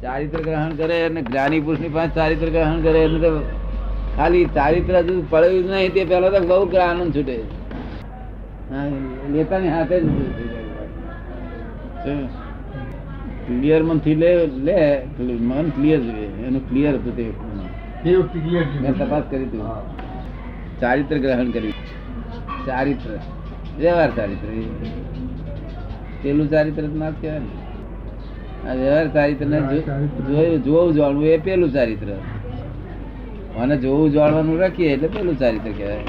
ચારિત્ર ગ્રહણ કરે અને જ્ઞાની પુરુષ ની પાસે ચારિત્ર ગ્રહણ કરે એને તો ખાલી ચારિત્ર હજુ પડ્યું જ નહીં તે પેલા તો બહુ આનંદ છૂટે. નેતાની હાથે જ ક્લિયર મનથી લે મન ક્લિયર જોઈએ એનું ક્લિયર હતું તે મેં તપાસ કરી હતી. ચારિત્ર ગ્રહણ કર્યું. ચારિત્ર વ્યવહાર ચારિત્ર પેલું ચારિત્ર ના જ કહેવાય ને. આ વ્યવહાર ચારિત્ર ને જોવું જાણવું એ પેલું ચારિત્ર અને જોવું જાણવાનું રાખીએ એટલે પેલું ચારિત્ર કહેવાય.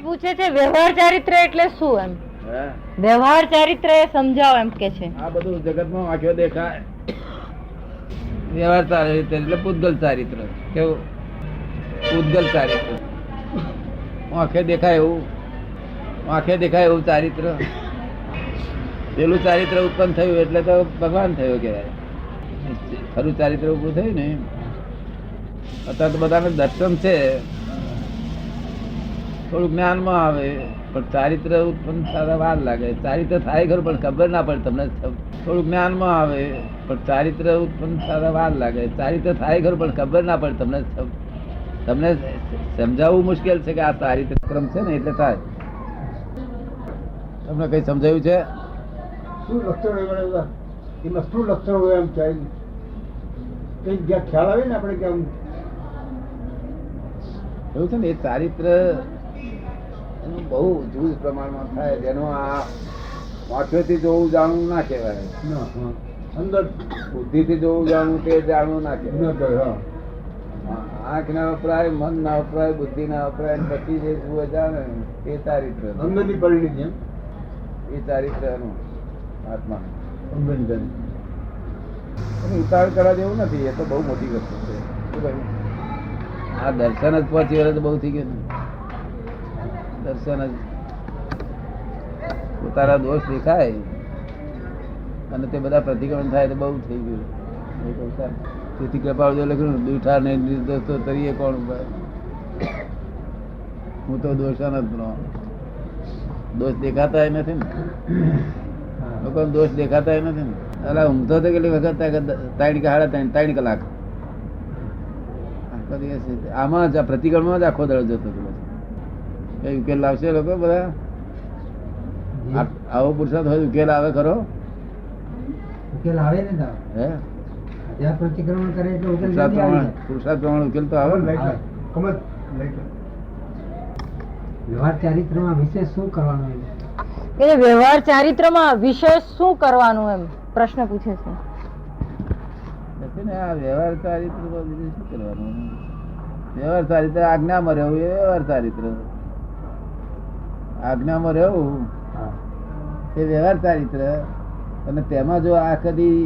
પૂછે છે વ્યવહાર ચારિત્ર એટલે શું? એમ વ્યવહાર ચારિત્ર એ સમજાવો એમ કે છે. આ બધું જગતમાં આંખો દેખાય વ્યવહાર ચારિત્ર એટલે પૂતગલ ચારિત્ર. કેવું? પૂતગલ ચારિત્ર આંખે દેખાય એવું ચારિત્ર. પેલું ચારિત્ર ઉત્પન્ન થયું એટલે તો ભગવાન થયો કહેવાય. ખરું ચારિત્ર ઉભું થયું ને અત્યારે તો બધાને દર્શન છે થોડું જ્ઞાનમાં આવે પણ ચારિત્ર ઉત્પન્ન થતા વાર લાગે. ચારિત્ર થાય ખરું પણ ખબર ના પડે તમને. થોડું જ્ઞાનમાં આવે પણ ચારિત્ર ઉત્પન્ન થતા વાર લાગે. ચારિત્ર થાય ખરું પણ ખબર ના પડે તમને. તમને સમજાવવું મુશ્કેલ છે કે આ ચારિત્ર ક્રમ છે ને એટલે થાય. તમને કઈ સમજાયું છે? શું લક્ષણ હોય એમાં શું લક્ષણ હોય એમ કઈ ખ્યાલ આવે ને આપણે કેમ એવું છે ને. એ ચારિત્ર એનું બહુ જુજ પ્રમાણમાં થાય. જેનું આ વાંચોથી જોવું જાણવું ના કહેવાય. અંદર બુદ્ધિથી જોવું જાણવું તે જાણવું ના કહેવાય. આંખ ના વપરાય, મન ના વપરાય, બુદ્ધિ ના વપરાય પછી જે જુએ જાણે એ ચારિત્ર. અંદરની પરિણિતિ એ ચારિત્ર એનું આત્મા ઉતાવળ કરવા જેવું નથી. એ તો બહુ મોટી વસ્તુ છે. શું કહ્યું? આ દર્શન જ 5 વર્ષ બહુ થઈ ગયું. દર્શન જ પોતાના દોષ દેખાય અને તે બધા પ્રતિક્રમણ થાય તો બહુ થઈ ગયું. તેથી કૃપાળુ લખ્યું દુઠા ને નિર્દોષ તો તરીએ કોણ? હું તો દોષાન જ દોષ દેખાતા નથી ને. લોકો દોષ દેખાતા નથી ને. અલા ઊંઘતો તો કેટલી વખત 3 કે 3.5 કલાક આમાં જ પ્રતિક્રમણ જ આખો દડો જતો હતો. કઈ ઉકેલ લાવશે લોકો બધા? આવો પુરુષાર્થ હોય ઉકેલ આવે ખરો? ઉકેલ આવે ને હે પ્રતિક્રમણ કરે એટલે પુરુષાર્થ પ્રમાણે ઉકેલ તો આવે ને. વ્યવહાર ચારિત્રમાં વિશેષ શું કરવાનું? એ વ્યવહાર ચારિત્રમાં વિશેષ શું કરવાનું એમ પ્રશ્ન પૂછે છે. આ વ્યવહાર ચારિત્ર શું કરવાનું? વ્યવહાર ચારિત્ર આજ્ઞામાં રહેવું એ વ્યવહાર ચારિત્ર. આજ્ઞામાં રહેવું એ વ્યવહાર ચારિત્ર. અને તેમાં જો આ કદી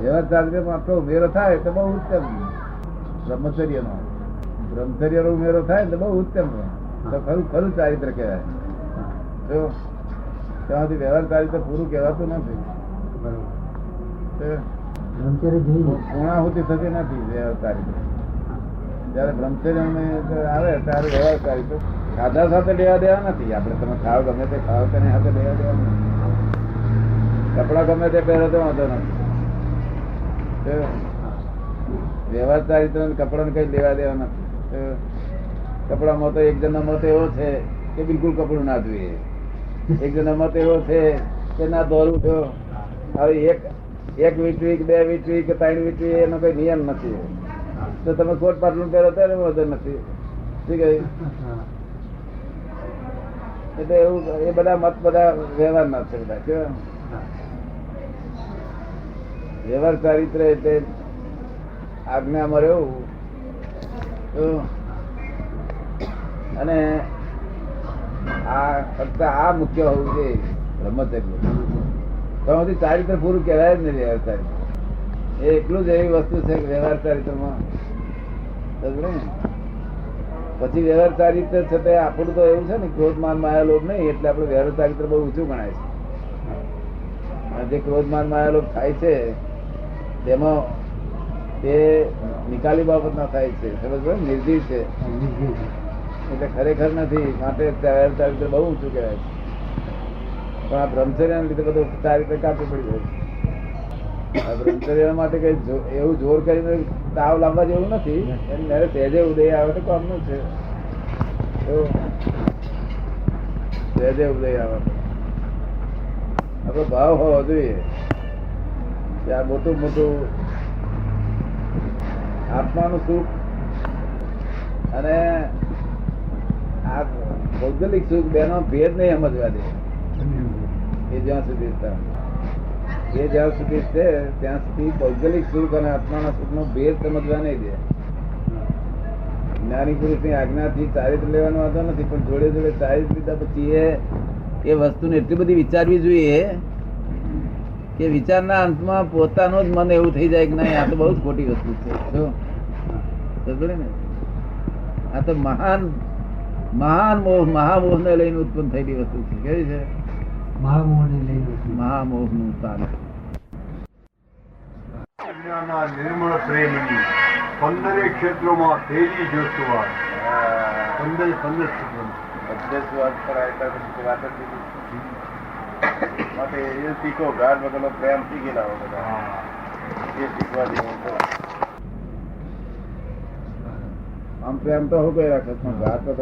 વ્યવહાર ચારિત્રમાં આપણો ઉમેરો થાય તો બહુ ઉત્તમ. બ્રહ્મચર્યનો ઉમેરો થાય તો બહુ ઉત્તમ. તો ખરું ચારિત્ર કહેવાય. જો ત્યાંથી વ્યવહાર ચારિત્ર પૂરું કહેવાતું નથી. પૂર્ણાહુતિ થતી નથી વ્યવહાર ચારિત્ર. જયારે બ્રહ્મચર્ય આવે ત્યારે વ્યવહાર ચારિત્ર ખાધા સાથે લેવા દેવા નથી. આપણે તમે ખાવ ગમે તે ખાવ તેની સાથે લેવા દેવા નથી. કપડા ગમે તે પહેરો તો વાંધો નથી. વ્યવહાર ચારિત્ર કપડા ને કઈ લેવા દેવા નથી. કપડામાં તો એક જણનો મત એવો છે કે બિલકુલ કપડું ના જોઈએ. એક જણનો મત એવો છે કે ના દોરવું થયો. હવે એક વીટવી કે 2 વીટવી કે 3 વીટવી એનો કઈ નિયમ નથી. તો તમે કોટ પાટલું પહેરો ત્યારે વધુ નથી. શું કહ્યું? એટલે એવું એ બધા મત બધા વ્યવહાર ના છે. બધા કેવા વ્યવહાર ચારિત્ર એટલે આજ્ઞામાં રહેવું. અને આ ફક્ત આ મુખ્ય હોવું જોઈએ બ્રહ્મચર્ય. તો ચારિત્ર પૂરું કહેવાય જ નહીં. વ્યવહાર ચારિત્ર એ એટલું જ એવી વસ્તુ છે કે વ્યવહાર ચારિત્રમાં પછી વ્યવહાર ચારિત્ર છતાં આપણું તો એવું છે ને ક્રોધ માન માયા લોભ નહીં એટલે આપણું વ્યવહાર ચારિત્ર બહુ ઊંચું ગણાય છે. જે ક્રોધ માન માયા લોભ થાય છે તેમાં તે નિકાલી બાબત ના થાય છે. સમજ નિર્જીવ છે એટલે ખરેખર નથી. માટે વ્યવહાર ચારિત્ર બહુ ઊંચું કહેવાય છે. પણ આ બ્રહ્મચર્ય લીધે બધું ચારિત્ર કાપી પડી જાય. આ બ્રહ્મચર્ય માટે કઈ એવું જોર કરીને તાવ લાવવા જેવું નથી. એને સહેજે ઉદય આવે તો કામનું છે. સહેજે ઉદય આવે આપડો ભાવ હોવો જોઈએ કે આ મોટું મોટું આત્માનું સુખ અને આ ભૌગોલિક સુખ બેનો ભેદ નહીં સમજવા દે. એ જ્યાં સુધી છે ત્યાં સુધી ભૌગોલિક સુખ અને આત્માના સુખ નો ભેદ સમજવા નહીં દે. જ્ઞાની પુરુષ ની આજ્ઞાથી ચારિત્ર લેવાનો વાંધો નથી, પણ જોડે જોડે ચારિત્ર લીધા પછી એ વસ્તુને એટલી બધી વિચારવી જોઈએ કે વિચારના અંતમાં પોતાનું જ મન એવું થઈ જાય કે નહીં આ તો બહુ જ ખોટી વસ્તુ છે. ને આ તો મહાન મોહ, મહામોહ ને લઈને ઉત્પન્ન થયેલી વસ્તુ છે. કેવી છે? મહામોહ નું સ્થાન. નિર્મળ પ્રેમની 15 ક્ષેત્રોમાં તેજી જોશવા 15 ક્ષેત્રોમાં માટે એ શીખો. ગાઢ વગરનો પ્રેમ શીખી લાવો બધા. એ શીખવા જેવું. આમ પ્રેમ તો હું કઈ રાખે પણ ગાઢ વગર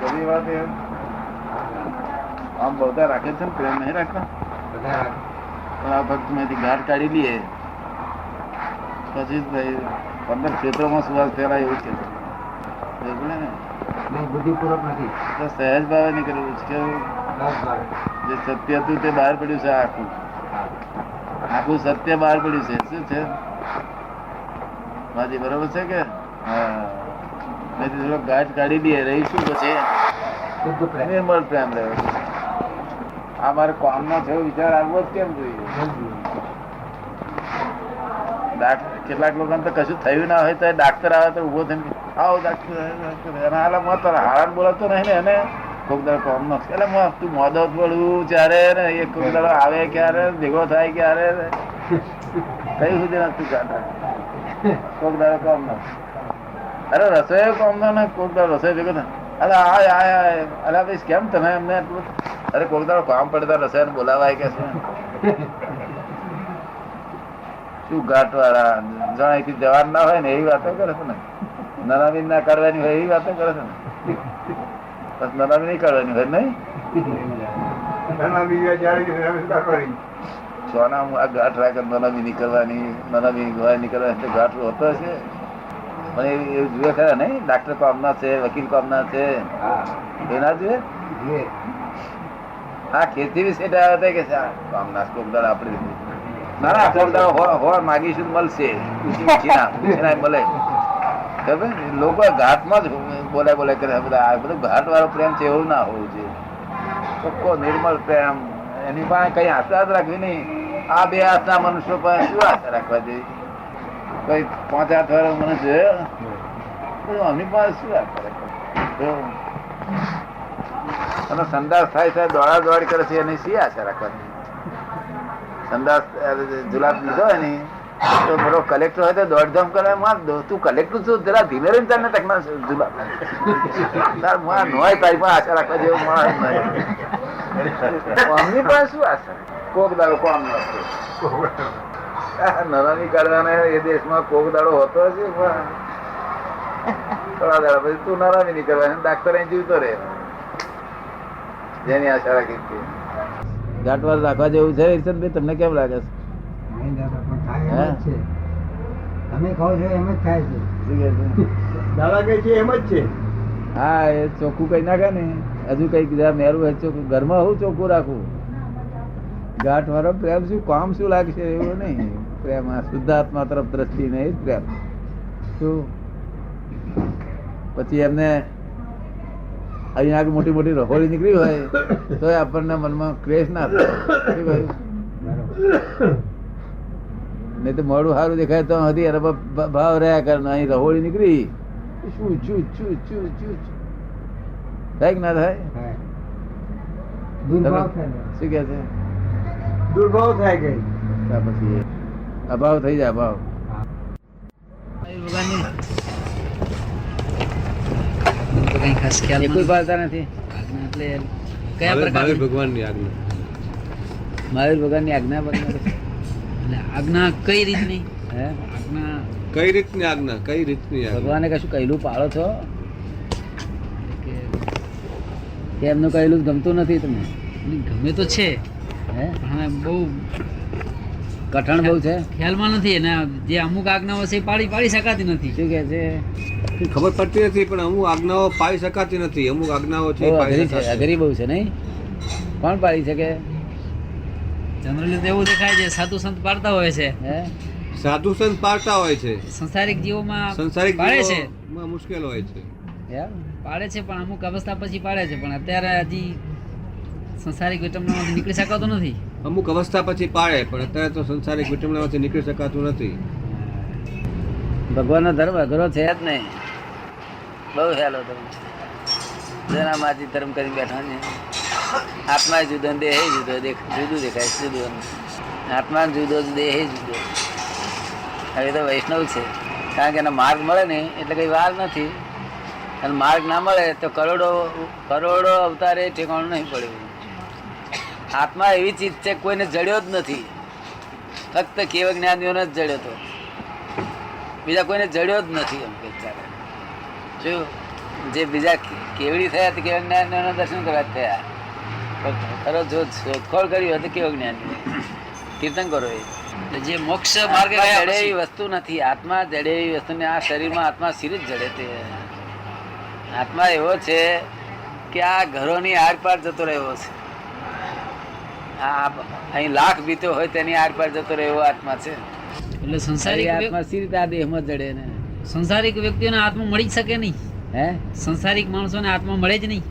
બધી વાત આમ બધા રાખે છે ને પ્રેમ નહીં રાખતા. પણ આ ભક્ત માંથી ગાઢ કાઢી લઈએ પછી ભાઈ 15 ક્ષેત્રોમાં સુવાસ ફેરાય એવું છે. બુદ્ધિપૂર્વક નથી, સહેજ ભાવે નીકળેલું છે. જે સત્ય હતું તે બહાર પડ્યું છે. આખું સત્ય બહાર પડ્યું છે. શું છે માજી? બરોબર છે કે? હા, થોડો ગાઢ કાઢી દઈએ રહી શું પછી નિર્મળ પ્રેમ રહ્યો. આ મારે કામનો થયો વિચાર આવવો જ કેમ જોઈએ? કેટલાક લોકો તો કશું થયું ના હોય તો ડાક્ટર આવે તો ઉભો થઈને આવો ડાક્ટર હારાન બોલાવતો નહીં ને એને કોક દાડો કોમ નો એટલે તું મોદો પડું ત્યારે ને એ કોક દાડો આવે ક્યારે ભેગો થાય ક્યારે કઈ સુધી નથી જાતા. કોક દાડો કોમ નો અરે રસોઈ કોમ નો ને કોક દાડો રસોઈ ભેગો થાય. અરે ભાઈ કેમ તમે એમને એટલું અરે કોક દાડો કામ પડે રસોઈ બોલાવાય કે શું ઘાટ વાળા જાણે અહીંથી જવાનું ના હોય ને એવી વાતો કરે છે ને. નનામી ના કાઢવાની હોય એવી વાતો કરે છે ને. બસ નનામી નહીં કાઢવાની હોય નહીં. સોના આ ઘાટ રાખે નનામી નીકળવાની નનામી નીકળવાની ઘાટ હોતો હશે પણ એ જુએ ખરા નહીં. ડાક્ટર કામના છે, વકીલ કામના છે એ ના જુએ. હા ખેતી વિશે આવે કે કામના કોકદાર આપડે ના કોકદાર માગીશું મળશે મળે. લોકો ઘાટમાં જ બોલાય કરે બધા. બધું ઘાટ વાળો પ્રેમ છે એવું ના હોવું જોઈએ. ચોખ્ખો નિર્મળ પ્રેમ. એની પાસે કઈ આશા જ રાખવી નહીં. આ બે હાથના મનુષ્યો પાસે શું આશા રાખવા જોઈએ? કઈ 5 હાથ વાળો મનુષ્ય અમની પાસે શું આશા રાખવા? અને સંદાસ થાય છે દોડા દોડ કરે છે એની શી આશા રાખવાની? સંદાસ જુલાબ લીધો હોય ને તો બરો કલેક્ટર હોય તો દોડધામ કરે. તું કલેક્ટર છું જરા ધીમે રહીને તને તકના જુલાબ તાર નોય તારી પાસે આશા રાખવા જેવું માણસ નહીં. અમની પાસે શું આશા? કોક દાડો કોમ નથી નરામી કાઢવાના એ દેશમાં કોક દાડો હોતો હશે. થોડા દાડા પછી તું નરામી નહીં કરવાની. ડાક્ટર અહીં જીવતો રહે જેની આશા રાખી. ઘાટવાળ રાખવા જેવું છે ઈર્ષદભાઈ? તમને કેમ લાગે છે? તમે કહો છો એમ જ થાય છે. દાદા કે છે એમ જ છે. હા એ ચોખ્ખું કઈ નાખે ને હજુ કઈક મેરું હોય ચોખ્ખું ઘરમાં હું ચોખ્ખું રાખવું. ઘાટ વાળો પ્રેમ શું કામ શું લાગશે એવું નહીં. પ્રેમ આ શુદ્ધાત્મા તરફ દ્રષ્ટિ નહીં પ્રેમ. શું પછી એમને અહીંયા આગળ મોટી મોટી રહોળી નીકળી હોય તો આપણને મનમાં ક્રેશ ના થાય. નહીં તો મોડું સારું દેખાય તો હજી ભાવ રહ્યા કરે. અહીં રહોળી નીકળી શું શું શું શું શું થાય કે ના થાય? શું કે છે? દુર્ભાવ થાય ગઈ પછી અભાવ થઈ જાય. અભાવ કોઈ પાલતા નથી. ભગવાનની આજ્ઞા મહાવીર ભગવાનની આજ્ઞા વગર એટલે આજ્ઞા કઈ રીતની? હે આજ્ઞા કઈ રીતની આજ્ઞા? કઈ રીતની આજ્ઞા? ભગવાને કશું કહેલું પાળો છો કે કે એમનું કહેલું ગમતું નથી તમને? ગમે તો છે હે પણ બહુ કઠણ બહુ છે. ખ્યાલમાં નથી અને જે અમુક આજ્ઞાઓ છે એ પાડી શકાતી નથી. શું કે છે? ખબર પડતી નથી, પણ અમુક આજ્ઞાઓ પાળી શકાતી નથી. અમુક આજ્ઞાઓ છે એ બહુ પાળી અઘરી છે, શકાતી. અઘરી બહુ છે નહીં? કોણ પાડી શકે? જનરલી તો એવું દેખાય છે સાધુ સંત પાડતા હોય છે, હે સાધુ સંત પાળતા હોય છે, સંસારિક જીવોમાં સંસારિક પાડે છે જીવોમાં મુશ્કેલ હોય છે. એમ? પાડે છે પણ અમુક અવસ્થા પછી પાડે છે, પણ અત્યારે હજી સંસારિક વિટમણામાંથી નીકળી શકાતો નથી. અમુક અવસ્થા પછી પાળે, પણ અત્યારે તો સંસારિક વિટમણામાંથી નીકળી શકાતું નથી. ભગવાનનો ધર્મ અઘરો છે જ નહીં, બહુ સહેલો ધર્મ છે. જેના માજી ધર્મ કરી બેઠા છે. આત્મા જુદો ને દેહ જુદો, જુદું દેખાય જુદું. આત્મા જુદો, દેહ જુદો. હવે તો વૈષ્ણવ છે, કારણ કે એનો માર્ગ મળે ને એટલે કઈ વાર નથી, અને માર્ગ ના મળે તો કરોડો અવતારે ઠેકાણું નહીં પડ્યું. આત્મા એવી ચીજ છે કોઈને જડ્યો જ નથી, ફક્ત કેવળ જ્ઞાનીઓને જ જડ્યો હતો, બીજા કોઈને જડ્યો જ નથી. એમ કે ચાલે શું જે બીજા કેવડી થયા તે કેવળ જ્ઞાનીઓના દર્શન કરવા થયા, ખરો જો શોધખોળ કરી હોય તો કેવળ જ્ઞાની કીર્તન કરો. એટલે જે મોક્ષ માર્ગે આત્મા ગયા જડે પછી એવી વસ્તુ નથી. આત્મા જડે એવી વસ્તુ ને આ શરીરમાં આત્મા સિર જ જડે. તે આત્મા એવો છે કે આ ઘરોની આર પાર જતો રહ્યો છે. આ અહીં લાખ બીતો હોય તેની આર પાર જતો રહ્યો આત્મા છે. એટલે આત્મા સી રીતે આ દેહમાં જડે ને? સંસારિક વ્યક્તિઓને આત્મા મળી જ શકે નહીં. હે સંસારિક માણસોને આત્મા મળે જ નહીં.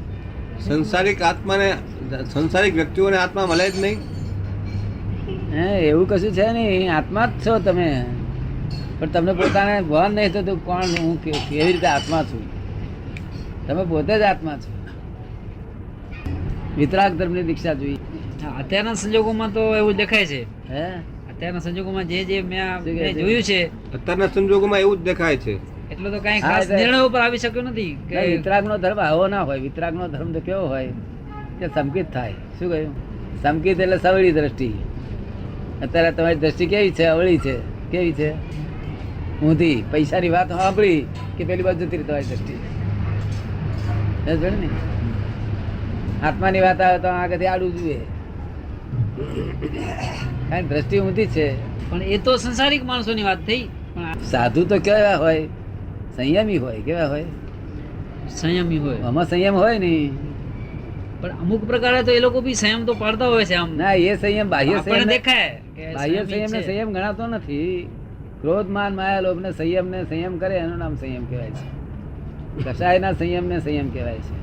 સંસારિક વ્યક્તિઓને આત્મા મળે જ નહીં. હે એવું કશું છે નહીં. આત્મા જ છો તમે, પણ તમને પોતાને ભાન નહીં થતું કોણ હું કેવી રીતે આત્મા છું. તમે પોતે જ આત્મા છો. વિતરાગ ધર્મની દીક્ષા જોઈએ. અત્યારના સંજોગોમાં તો એવું દેખાય છે. હે અત્યારના સંજોગોમાં જે મેં શું કહે છે? જોયું છે અત્યારના સંજોગોમાં એવું જ દેખાય છે. એટલે તો કઈ હા, ખાસ એટલે- નિર્ણય ઉપર આવી શક્યો નથી કે વિતરાગનો ધર્મ આવો ના હોય. વિતરાગનો ધર્મ તો કેવો હોય કે સંકિત થાય. શું કહ્યું? સંકિત એટલે સવળી દ્રષ્ટિ. અત્યારે તમારી દ્રષ્ટિ કેવી છે? અવળી છે. કેવી છે? ઊંધી. પૈસાની વાત સાંભળી કે પેલી બાજુ જતી રહી તમારી દ્રષ્ટિ. સમજ્યો ને? આત્માની વાત આવે તો આગળથી આડું જોઈએ, કારણ દ્રષ્ટિ ઊંધી છે. પણ એ તો સંસારિક માણસોની વાત થઈ. પણ આ સાધુ તો કેવા હોય? સંયમી હોય. કેવા હોય? સંયમી હોય, આમાં સંયમ હોય નહીં. પણ અમુક પ્રકારે તો એ લોકો બી સંયમ તો પાડતા હોય છે. આમ ના, એ સંયમ બાહ્ય આપણને સંયમ દેખાય કે બાહ્ય સંયમી સંયમ ને છે. સંયમ ગણાતો નથી. ક્રોધ માન માયા લોભ ને સંયમ કરે એનું નામ સંયમ કહેવાય છે. કશાયના સંયમ ને સંયમ કહેવાય છે.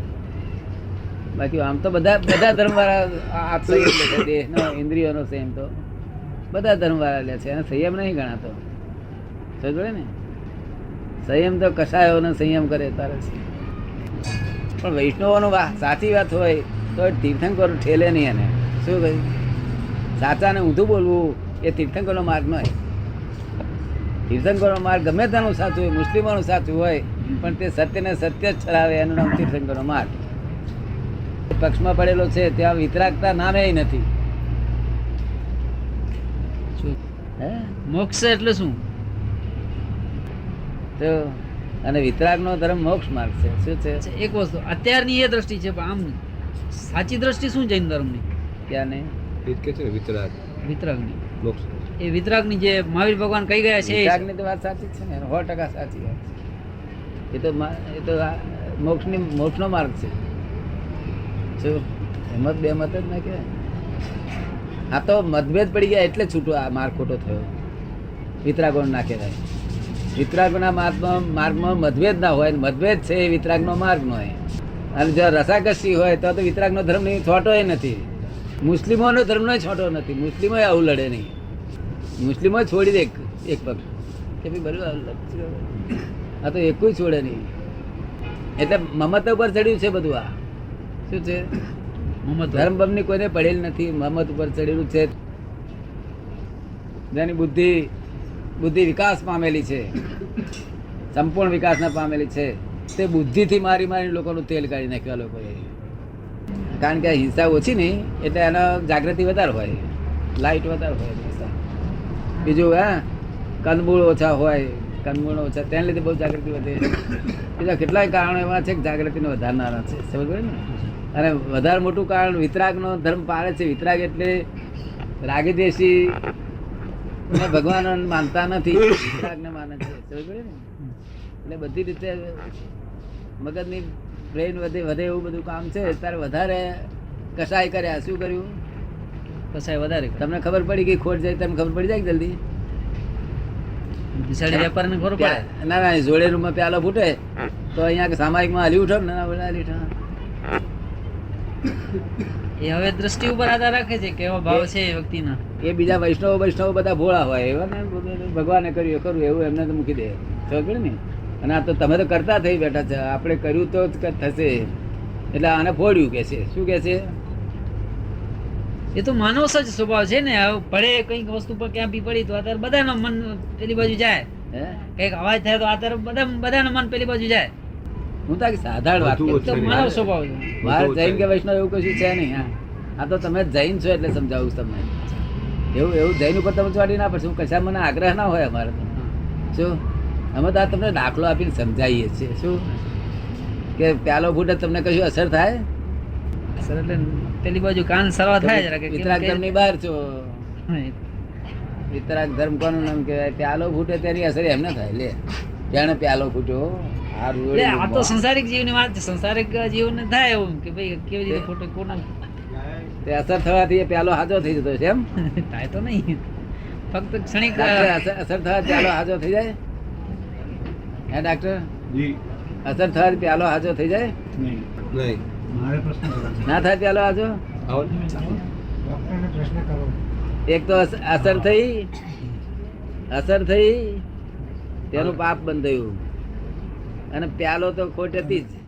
બાકી આમ તો બધા ધર્મ વાળા સંયમ લે છે. દેહનો ઇન્દ્રિયોનો સંયમ તો બધા ધર્મ વાળા લે છે, અને સંયમ નહીં ગણાતો. સમજો ને? સંયમ તો કશાયોનો સંયમ કરે તારે છે. પણ વૈષ્ણવોનો સાચી વાત હોય તો તીર્થંકરો ઠેલે નહીં. એને શું કહ્યું? સાચાને ઊંધું બોલવું એ તીર્થંકરનો માર્ગ ન હોય. તીર્થંકરનો માર્ગ ગમે તેનું સાચું હોય, મુસ્લિમોનું સાચું હોય, પણ તે સત્યને સત્ય જ ઠરાવે એનું નામ તીર્થંકરનો માર્ગ. પક્ષમાં પડેલો છે ત્યાં વિતરાગતા નામે નથી. શું? હે મોક્ષ એટલે શું? તો અને વિતરાગનો ધર્મ મોક્ષ માર્ગ છે. શું છે? એક વસ્તુ અત્યારની એ દ્રષ્ટિ છે, પણ આમ સાચી દ્રષ્ટિ શું જૈન ધર્મની? ક્યાં નહીં? એ જ કે છે ને વિતરાગ વિતરાગની. મોક્ષ. એ વિતરાગની જે મહાવીર ભગવાન કહી ગયા છે એ વિતરાગની તો વાત સાચી જ છે ને, 100% સાચી વાત છે. એ તો મોક્ષનો માર્ગ છે. શું એમાં બે મત જ ના કહેવાય. આ તો મતભેદ પડી ગયા એટલે છૂટો આ માર્ગ ખોટો થયો. વિતરાગો ના કહેવાય. વિતરાગોના માર્ગમાં મતભેદ ના હોય. મતભેદ છે એ વિતરાગનો માર્ગ નો હોય. અને જો રસાકસી હોય તો વિતરાગનો ધર્મ છોટો નથી. મુસ્લિમોનો ધર્મનો છોટો નથી. મુસ્લિમો આવું લડે નહીં. મુસ્લિમો છોડી દે એક પક્ષ કે ભાઈ બરોબર આ તો એકું છોડે નહીં. એટલે મમત ઉપર ચડ્યું છે બધું. આ શું છે? ધર્મ બમની કોઈને પડેલ નથી. મમત ઉપર ચડેલું છે. જેની બુદ્ધિ વિકાસ પામેલી છે, સંપૂર્ણ વિકાસ ના પામેલી છે, તે બુદ્ધિથી મારી લોકોનું તેલ કાઢી નાખ્યા લોકોએ. કારણ કે હિંસા ઓછી નહીં એટલે એનો જાગૃતિ વધારે હોય. લાઈટ વધારે હોય બીજું હા કંદમૂળ ઓછા હોય કંદમૂળ ઓછા તેને લીધે બહુ જાગૃતિ વધે બીજા કેટલાય કારણો એવા છે કે જાગૃતિને વધારનારા છે સમજ પડે ને અને વધારે મોટું કારણ વિતરાગનો ધર્મ પાળે છે વિતરાગ એટલે રાગી દેશી ને ભગવાન માનતા નથી વિતરાગને માને છે સમજ પડે ને એટલે બધી રીતે મગજની બ્રેઇન વધે એવું બધું કામ છે તારે વધારે કસાય કર્યા શું કર્યું કસાય વધારે તમને ખબર પડી કે ખોટ જાય તમને ખબર પડી જાય કે જલ્દી બિસાડી વેપારીને ખબર પડે ના ના જોડે રૂમમાં પ્યાલો ફૂટે તો અહીંયા સામાયિકમાં હાલી ઉઠો ને ના હાલી ઉઠો એ હવે દ્રષ્ટિ ઉપર આધાર રાખે છે કેવો ભાવ છે એ વ્યક્તિના એ બીજા વૈષ્ણવ બધા ભોળા હોય એવા ને ભગવાને કર્યું કરું એવું એમને તો મૂકી દે ખબર ને અને આ તો તમે તો કરતા થઈ બેઠા છે આપણે કર્યું તો જ થશે એટલે આને ફોડ્યું કે છે શું કે છે એ તો માનવ સજ સ્વભાવ છે ને હવે પડે કઈક વસ્તુ પર ક્યાં બી પડી તો અત્યારે બધાનું મન પેલી બાજુ જાય હે કઈક અવાજ થાય તો અત્યારે બધાનું મન પેલી બાજુ જાય હું તો સાધારણ વાત બધું તો માનવ સ્વભાવ છે મારે જૈન કે વૈષ્ણવ એવું કશું છે નહીં હા આ તો તમે જૈન છો એટલે સમજાવું છું તમને એવું જૈન ઉપર તમે ચોટી ના પડશે હું કશા મને આગ્રહ ના હોય અમારે તો શું અમે તો આ તમને દાખલો આપીને સમજાવીએ છીએ શું કે પ્યાલો ફૂટે તમને કશું અસર થાય સર એટલે પેલી બાજુ કાન સરવા થાય જરા કે વિતરાગ ધર્મ ની બહાર છો વિતરાગ ધર્મ કોનું નામ કહેવાય પ્યાલો ફૂટે તેની અસર એમને થાય લે જાણે પ્યાલો ફૂટ્યો એટલે આ તો સંસારિક જીવની વાત છે સંસારિક જીવન થાય એવું કે ભાઈ કેવી રીતે ફોટો કોના તે અસર થવાથી એ પ્યાલો હાજો થઈ જતો છે એમ થાય તો નહીં ફક્ત ક્ષણિક અસર થવા પ્યાલો હાજો થઈ જાય હે ડાક્ટર જી અસર થવાથી પ્યાલો હાજો થઈ જાય નહીં નહીં મારે પ્રશ્ન કરો ના થાય પ્યાલો હાજો આવો ડોક્ટરને પ્રશ્ન કરો એક તો અસર થઈ તેનું પાપ બંધાયું અને પ્યાલો તો ખોટ હતી જ